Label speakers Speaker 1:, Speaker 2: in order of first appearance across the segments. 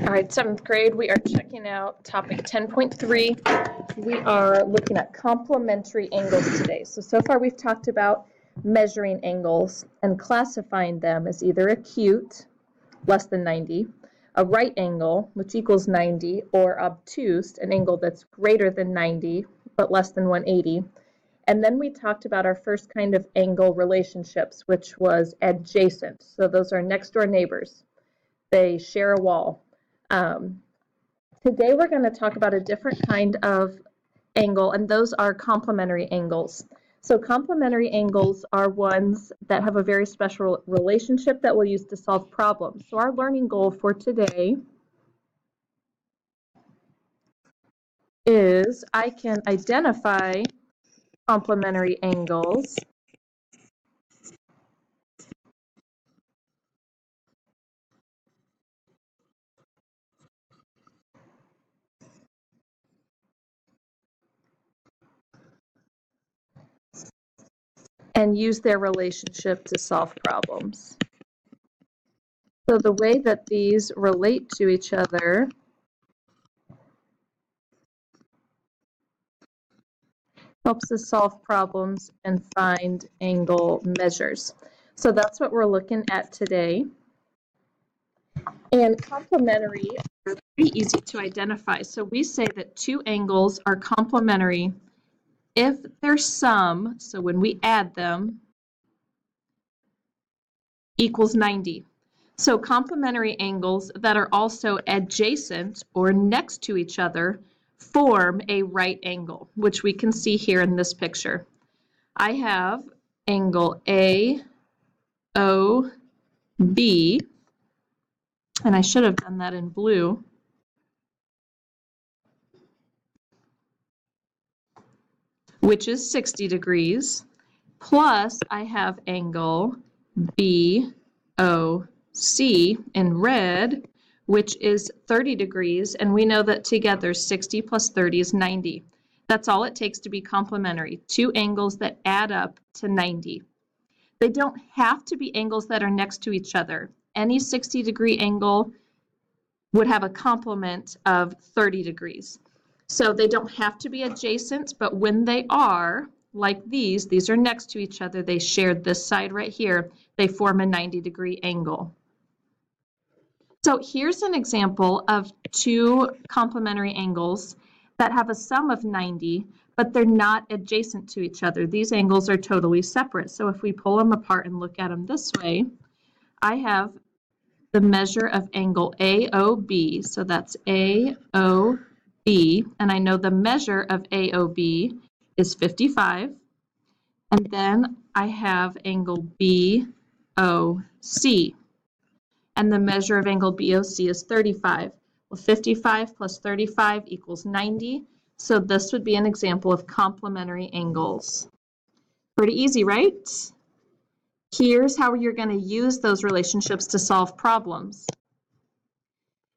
Speaker 1: All right, 7th grade, we are checking out topic 10.3. We are looking at complementary angles today. So far we've talked about measuring angles and classifying them as either acute, less than 90, a right angle, which equals 90, or obtuse, an angle that's greater than 90, but less than 180. And then we talked about our first kind of angle relationships, which was adjacent. So those are next door neighbors. They share a wall. Today we're going to talk about a different kind of angle, and those are complementary angles. So complementary angles are ones that have a very special relationship that we'll use to solve problems. So our learning goal for today is I can identify complementary angles and use their relationship to solve problems. So the way that these relate to each other helps us solve problems and find angle measures. So that's what we're looking at today. And complementary are pretty easy to identify. So we say that two angles are complementary if their sum, so when we add them, equals 90. So complementary angles that are also adjacent or next to each other form a right angle, which we can see here in this picture. I have angle AOB, and I should have done that in blue. Which is 60 degrees, plus I have angle BOC in red, which is 30 degrees, and we know that together 60 plus 30 is 90. That's all it takes to be complementary, two angles that add up to 90. They don't have to be angles that are next to each other. Any 60-degree angle would have a complement of 30 degrees. So they don't have to be adjacent, but when they are, like these are next to each other, they share this side right here, they form a 90-degree angle. So here's an example of two complementary angles that have a sum of 90, but they're not adjacent to each other. These angles are totally separate. So if we pull them apart and look at them this way, I have the measure of angle AOB, so that's AOB, and I know the measure of AOB is 55, and then I have angle BOC, and the measure of angle BOC is 35. Well, 55 plus 35 equals 90, so this would be an example of complementary angles. Pretty easy, right? Here's how you're going to use those relationships to solve problems.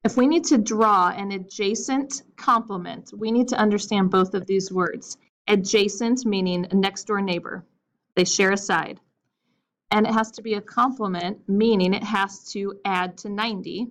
Speaker 1: If we need to draw an adjacent complement, we need to understand both of these words. Adjacent meaning a next door neighbor. They share a side. And it has to be a complement, meaning it has to add to 90.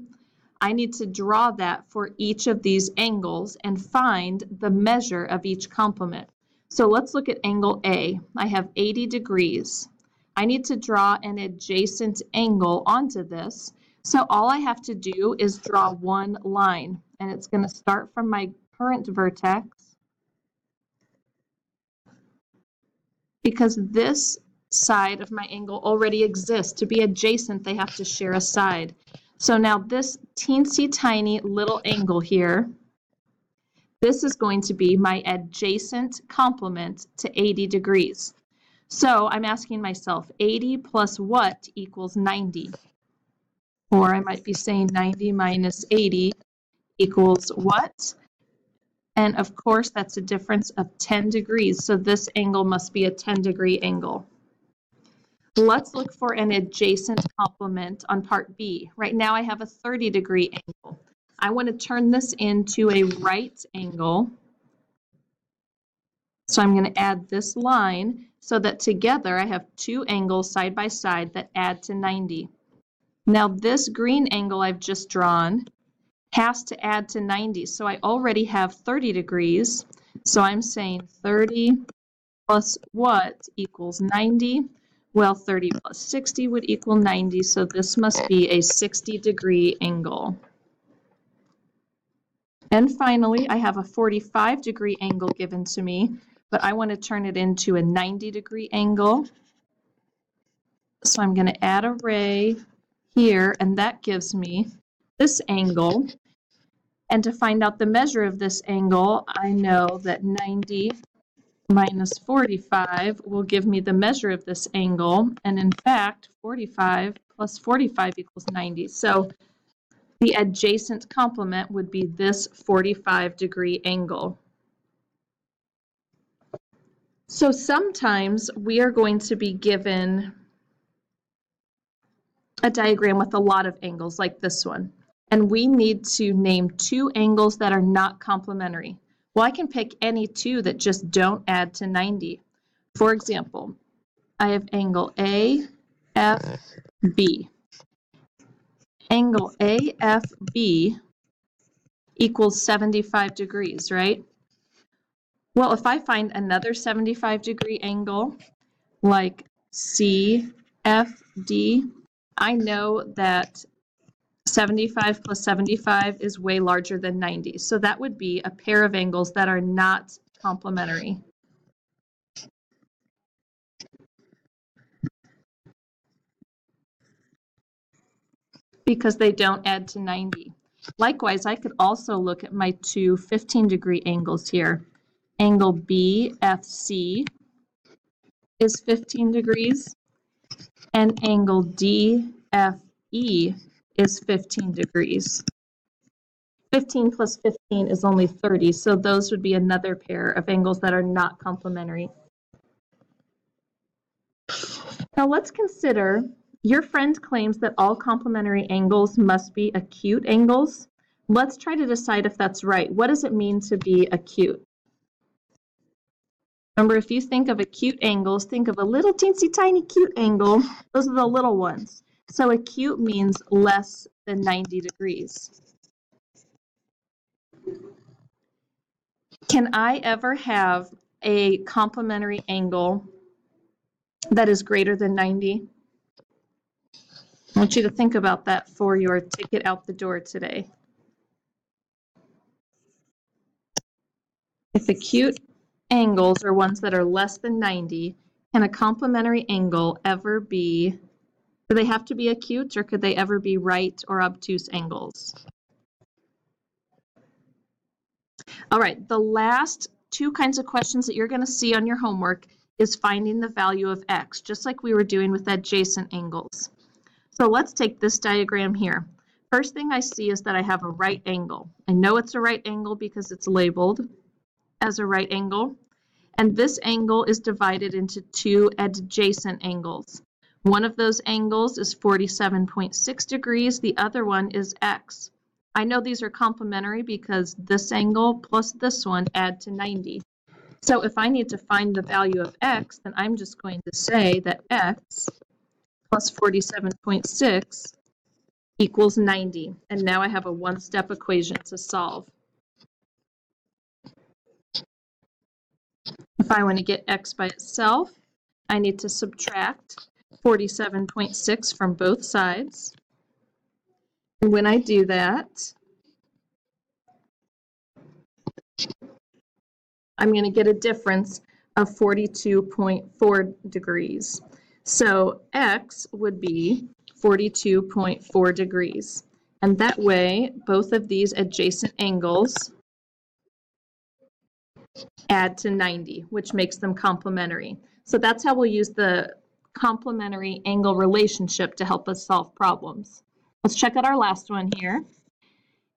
Speaker 1: I need to draw that for each of these angles and find the measure of each complement. So let's look at angle A. I have 80 degrees. I need to draw an adjacent angle onto this. So all I have to do is draw one line, and it's going to start from my current vertex, because this side of my angle already exists. To be adjacent, they have to share a side. So now this teensy tiny little angle here, this is going to be my adjacent complement to 80 degrees. So I'm asking myself, 80 plus what equals 90? Or I might be saying 90 minus 80 equals what? And of course, that's a difference of 10 degrees. So this angle must be a 10-degree angle. Let's look for an adjacent complement on part B. Right now I have a 30-degree angle. I want to turn this into a right angle. So I'm going to add this line so that together I have two angles side by side that add to 90. Now this green angle I've just drawn has to add to 90. So I already have 30 degrees. So I'm saying 30 plus what equals 90? Well, 30 plus 60 would equal 90, so this must be a 60-degree angle. And finally, I have a 45-degree angle given to me, but I want to turn it into a 90-degree angle. So I'm going to add a ray here, and that gives me this angle. And to find out the measure of this angle, I know that 90 minus 45 will give me the measure of this angle. And in fact, 45 plus 45 equals 90. So the adjacent complement would be this 45-degree angle. So sometimes we are going to be given a diagram with a lot of angles like this one. And we need to name two angles that are not complementary. Well, I can pick any two that just don't add to 90. For example, I have angle AFB. Angle AFB equals 75 degrees, right? Well, if I find another 75-degree angle, like CFD, I know that 75 plus 75 is way larger than 90. So that would be a pair of angles that are not complementary. Because they don't add to 90. Likewise, I could also look at my two 15-degree angles here. Angle BFC is 15 degrees, and angle DFE is 15 degrees. 15 plus 15 is only 30, so those would be another pair of angles that are not complementary. Now let's consider your friend claims that all complementary angles must be acute angles. Let's try to decide if that's right. What does it mean to be acute? Remember, if you think of acute angles, think of a little teensy tiny cute angle. Those are the little ones. So acute means less than 90 degrees. Can I ever have a complementary angle that is greater than 90? I want you to think about that for your ticket out the door today. If acute angles are ones that are less than 90, can a complementary angle ever be, do they have to be acute, or could they ever be right or obtuse angles? All right, the last two kinds of questions that you're going to see on your homework is finding the value of x, just like we were doing with adjacent angles. So let's take this diagram here. First thing I see is that I have a right angle. I know it's a right angle because it's labeled as a right angle. And this angle is divided into two adjacent angles. One of those angles is 47.6 degrees. The other one is x. I know these are complementary because this angle plus this one add to 90. So if I need to find the value of x, then I'm just going to say that x plus 47.6 equals 90. And now I have a one-step equation to solve. If I want to get x by itself, I need to subtract 47.6 from both sides. And when I do that, I'm going to get a difference of 42.4 degrees. So x would be 42.4 degrees. And that way, both of these adjacent angles add to 90, which makes them complementary. So that's how we'll use the complementary angle relationship to help us solve problems. Let's check out our last one here.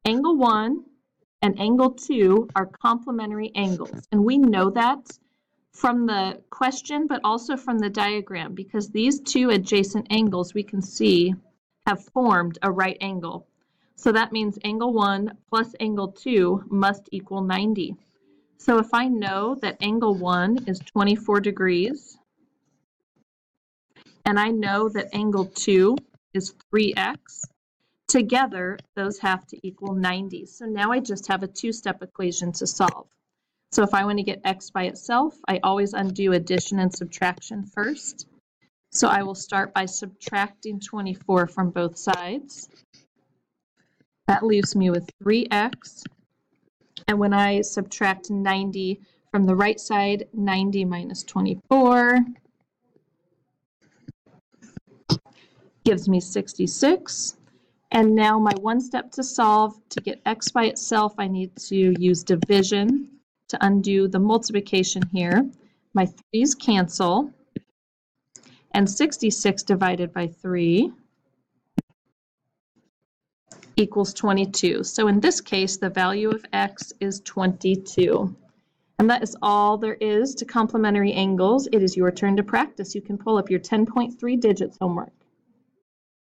Speaker 1: Angle 1 and angle 2 are complementary angles. And we know that from the question, but also from the diagram, because these two adjacent angles we can see have formed a right angle. So that means angle 1 plus angle 2 must equal 90. So if I know that angle 1 is 24 degrees, and I know that angle 2 is 3x, Together, those have to equal 90. So now I just have a two-step equation to solve. So if I want to get x by itself, I always undo addition and subtraction first. So I will start by subtracting 24 from both sides. That leaves me with 3x. And when I subtract 90 from the right side, 90 minus 24 gives me 66. And now my one step to solve, to get x by itself, I need to use division to undo the multiplication here. My 3's cancel, and 66 divided by 3 equals 22. So in this case, the value of x is 22. And that is all there is to complementary angles. It is your turn to practice. You can pull up your 10.3 digits homework.